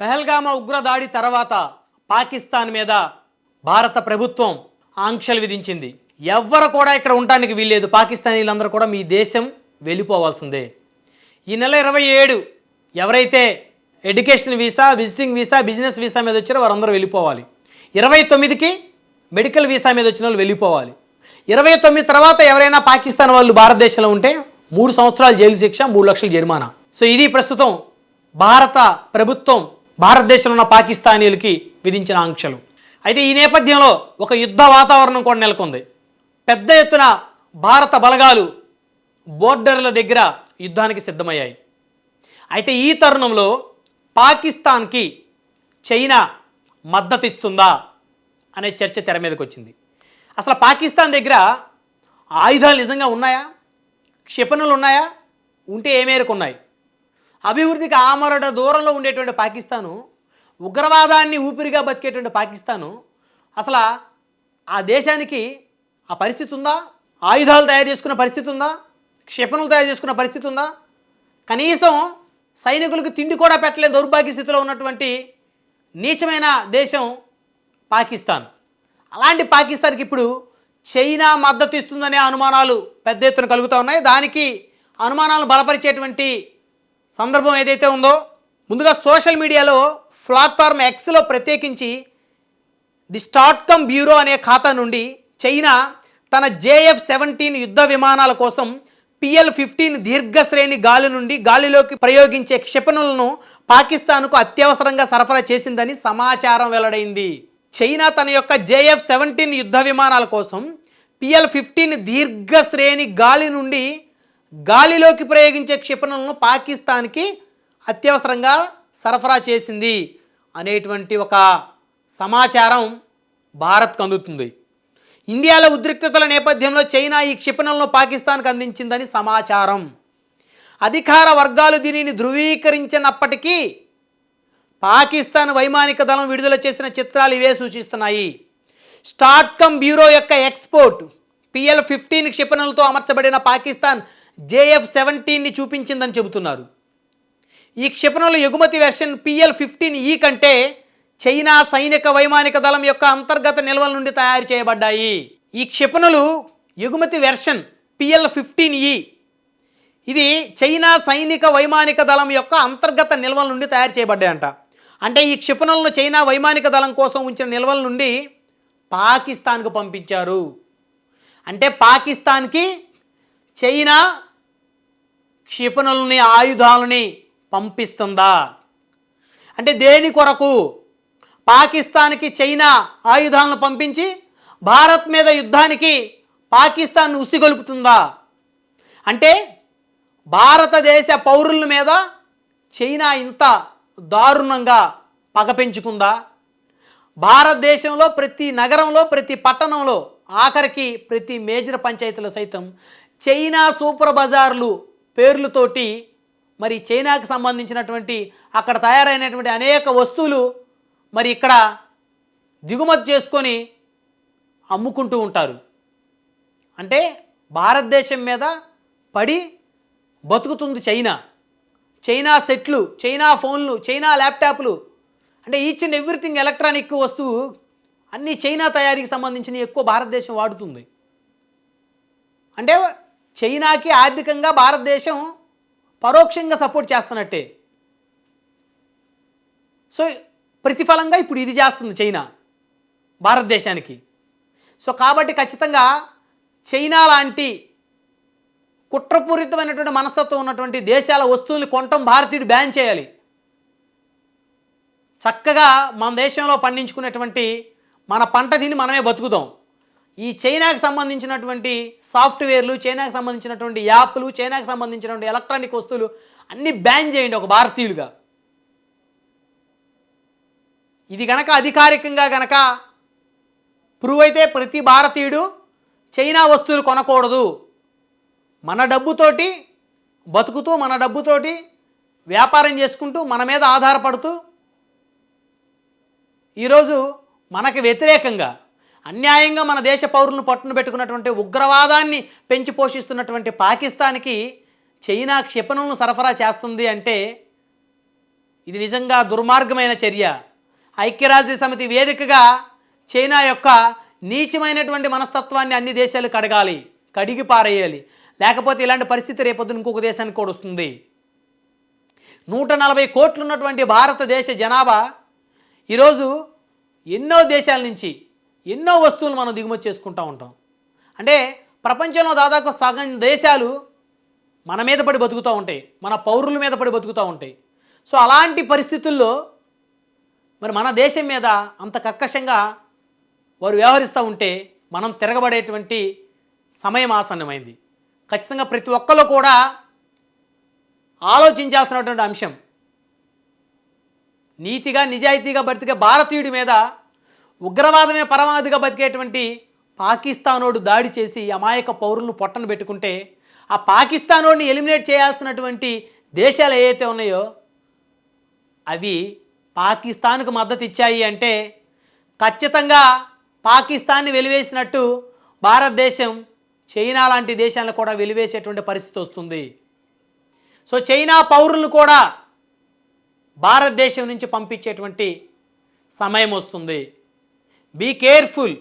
పహల్గామా ఉగ్రదాడి తర్వాత పాకిస్తాన్ మీద భారత ప్రభుత్వం ఆంక్షలు విధించింది. ఎవ్వరు కూడా ఇక్కడ ఉండడానికి వీల్లేదు. పాకిస్తానీలందరూ కూడా మీ దేశం వెళ్ళిపోవాల్సిందే. ఈ నెల 27 ఎవరైతే education visa, visiting visa, business visa మీద వచ్చారో వారందరూ వెళ్ళిపోవాలి. 29కి మెడికల్ వీసా మీద వచ్చిన వాళ్ళు వెళ్ళిపోవాలి. 29 తర్వాత ఎవరైనా పాకిస్తాన్ వాళ్ళు భారతదేశంలో ఉంటే 3 సంవత్సరాలు జైలు శిక్ష, 3 లక్షల జరిమానా. సో ఇది ప్రస్తుతం భారత ప్రభుత్వం భారతదేశంలో ఉన్న పాకిస్తానీలకి విధించిన ఆంక్షలు. అయితే ఈ నేపథ్యంలో ఒక యుద్ధ వాతావరణం కూడా నెలకొంది. పెద్ద ఎత్తున భారత బలగాలు బోర్డర్ల దగ్గర యుద్ధానికి సిద్ధమయ్యాయి. అయితే ఈ తరుణంలో పాకిస్తాన్కి చైనా మద్దతు ఇస్తుందా అనే చర్చ తెర మీదకి వచ్చింది. అసలు పాకిస్తాన్ దగ్గర ఆయుధాలు నిజంగా ఉన్నాయా? క్షిపణులు ఉన్నాయా? ఉంటే ఏ మేరకు ఉన్నాయి? అభివృద్ధికి ఆమరణ దూరంలో ఉండేటువంటి పాకిస్తాను, ఉగ్రవాదాన్ని ఊపిరిగా బతికేటువంటి పాకిస్తాను, అసలు ఆ దేశానికి ఆ పరిస్థితి ఉందా? ఆయుధాలు తయారు చేసుకున్న పరిస్థితి ఉందా? క్షిపణులు తయారు చేసుకున్న పరిస్థితి ఉందా? కనీసం సైనికులకు తిండి కూడా పెట్టలేని దౌర్భాగ్య స్థితిలో ఉన్నటువంటి నీచమైన దేశం పాకిస్తాన్. అలాంటి పాకిస్తాన్కి ఇప్పుడు చైనా మద్దతు ఇస్తుందనే అనుమానాలు పెద్ద ఎత్తున కలుగుతూ ఉన్నాయి. దానికి అనుమానాలను బలపరిచేటువంటి సందర్భం ఏదైతే ఉందో, ముందుగా సోషల్ మీడియాలో ప్లాట్ఫామ్ ఎక్స్లో ప్రత్యేకించి ది స్టాట్కమ్ బ్యూరో అనే ఖాతా నుండి చైనా తన JF-17 యుద్ధ విమానాల కోసం PL-15 దీర్ఘశ్రేణి గాలి నుండి గాలిలోకి ప్రయోగించే క్షిపణులను పాకిస్తాన్కు అత్యవసరంగా సరఫరా చేసిందని సమాచారం వెల్లడైంది. చైనా తన యొక్క JF-17 యుద్ధ విమానాల కోసం PL-15 దీర్ఘశ్రేణి గాలి నుండి గాలిలోకి ప్రయోగించే క్షిపణులను పాకిస్తాన్కి అత్యవసరంగా సరఫరా చేసింది అనేటువంటి ఒక సమాచారం భారత్కు అందుతుంది. ఇండియాలో ఉద్రిక్తతల నేపథ్యంలో చైనా ఈ క్షిపణులను పాకిస్తాన్కు అందించిందని సమాచారం. అధికార వర్గాలు దీనిని ధృవీకరించినప్పటికీ పాకిస్తాన్ వైమానిక దళం విడుదల చేసిన చిత్రాలు ఇవే సూచిస్తున్నాయి. స్టాట్కమ్ బ్యూరో యొక్క ఎక్స్పోర్ట్ PL-15 క్షిపణులతో అమర్చబడిన పాకిస్తాన్ JF-17ని చూపించిందని చెబుతున్నారు. ఈ క్షిపణుల ఎగుమతి వెర్షన్ PL-15E కంటే చైనా సైనిక వైమానిక దళం యొక్క అంతర్గత నిల్వల నుండి తయారు చేయబడ్డాయి. ఈ క్షిపణులు ఎగుమతి వెర్షన్ PL-15E ఇది చైనా సైనిక వైమానిక దళం యొక్క అంతర్గత నిల్వల నుండి తయారు చేయబడ్డాయంట. అంటే ఈ క్షిపణులను చైనా వైమానిక దళం కోసం ఉంచిన నిల్వల నుండి పాకిస్తాన్కు పంపించారు. అంటే పాకిస్తాన్కి చైనా క్షిపణులని, ఆయుధాలని పంపిస్తుందా? అంటే దేని కొరకు? పాకిస్తాన్కి చైనా ఆయుధాలను పంపించి భారత్ మీద యుద్ధానికి పాకిస్తాన్ ఉసిగొలుపుతుందా? అంటే భారతదేశ పౌరుల మీద చైనా ఇంత దారుణంగా పగ పెంచుకుందా? భారతదేశంలో ప్రతి నగరంలో, ప్రతి పట్టణంలో, ఆఖరికి ప్రతి మేజర్ పంచాయతీలో సైతం చైనా సూపర్ బజార్లు పేర్లతోటి మరి చైనాకు సంబంధించినటువంటి అక్కడ తయారైనటువంటి అనేక వస్తువులు మరి ఇక్కడ దిగుమతి చేసుకొని అమ్ముకుంటూ ఉంటారు. అంటే భారతదేశం మీద పడి బతుకుతుంది చైనా. చైనా సెట్లు, చైనా ఫోన్లు, చైనా ల్యాప్టాప్లు, అంటే ఈచ్ అండ్ ఎవ్రీథింగ్ ఎలక్ట్రానిక్ వస్తువు అన్నీ చైనా తయారీకి సంబంధించిన ఎక్కువ భారతదేశం వాడుతుంది. అంటే చైనాకి ఆర్థికంగా భారతదేశం పరోక్షంగా సపోర్ట్ చేస్తున్నట్టే. సో ప్రతిఫలంగా ఇప్పుడు ఇది చేస్తుంది చైనా భారతదేశానికి. సో కాబట్టి ఖచ్చితంగా చైనా లాంటి కుట్రపూరితమైనటువంటి మనస్తత్వం ఉన్నటువంటి దేశాల వస్తువుల్ని కొనటం భారతీయుడు బ్యాన్ చేయాలి. చక్కగా మన దేశంలో పండించుకునేటువంటి మన పంట తిని మనమే బతుకుతాం. ఈ చైనాకు సంబంధించినటువంటి సాఫ్ట్వేర్లు, చైనాకు సంబంధించినటువంటి యాప్లు, చైనాకు సంబంధించినటువంటి ఎలక్ట్రానిక్ వస్తువులు అన్నీ బ్యాన్ చేయండి ఒక భారతీయులుగా. ఇది గనక అధికారికంగా గనక ప్రూవ్ అయితే ప్రతి భారతీయుడు చైనా వస్తువులు కొనకూడదు. మన డబ్బుతోటి బతుకుతూ, మన డబ్బుతోటి వ్యాపారం చేసుకుంటూ, మన మీద ఆధారపడుతూ ఈరోజు మనకు వ్యతిరేకంగా అన్యాయంగా మన దేశ పౌరులను పట్టున పెట్టుకున్నటువంటి ఉగ్రవాదాన్ని పెంచి పోషిస్తున్నటువంటి పాకిస్తాన్కి చైనా క్షిపణులను సరఫరా చేస్తుంది అంటే ఇది నిజంగా దుర్మార్గమైన చర్య. ఐక్యరాజ్య సమితి వేదికగా చైనా యొక్క నీచమైనటువంటి మనస్తత్వాన్ని అన్ని దేశాలు కడిగి పారేయాలి. లేకపోతే ఇలాంటి పరిస్థితి రేపొద్దున ఇంకొక దేశానికి కూడా వస్తుంది. 140 కోట్లు ఉన్నటువంటి భారతదేశ జనాభా ఈరోజు ఎన్నో దేశాల నుంచి ఎన్నో వస్తువులు మనం దిగుమతి చేసుకుంటూ ఉంటాం. అంటే ప్రపంచంలో దాదాపు సగం దేశాలు మన మీద పడి బతుకుతూ ఉంటాయి, మన పౌరుల మీద పడి బతుకుతూ ఉంటాయి. సో అలాంటి పరిస్థితుల్లో మరి మన దేశం మీద అంత కర్కశంగా వారు వ్యవహరిస్తూ ఉంటే మనం తిరగబడేటువంటి సమయం ఆసన్నమైంది. ఖచ్చితంగా ప్రతి ఒక్కరు కూడా ఆలోచించాల్సినటువంటి అంశం. నీతిగా నిజాయితీగా బతికే భారతీయుడి మీద ఉగ్రవాదమే పరమావధిగా బతికేటువంటి పాకిస్తానోడు దాడి చేసి అమాయక పౌరులను పొట్టను పెట్టుకుంటే ఆ పాకిస్తానోడిని ఎలిమినేట్ చేయాల్సినటువంటి దేశాలు ఏవైతే ఉన్నాయో అవి పాకిస్తాన్కు మద్దతు ఇచ్చాయి అంటే ఖచ్చితంగా పాకిస్తాన్ని వెలివేసినట్టు భారతదేశం చైనా లాంటి దేశాలను కూడా వెలివేసేటువంటి పరిస్థితి వస్తుంది. సో చైనా పౌరులను కూడా భారతదేశం నుంచి పంపించేటువంటి సమయం వస్తుంది. Be careful.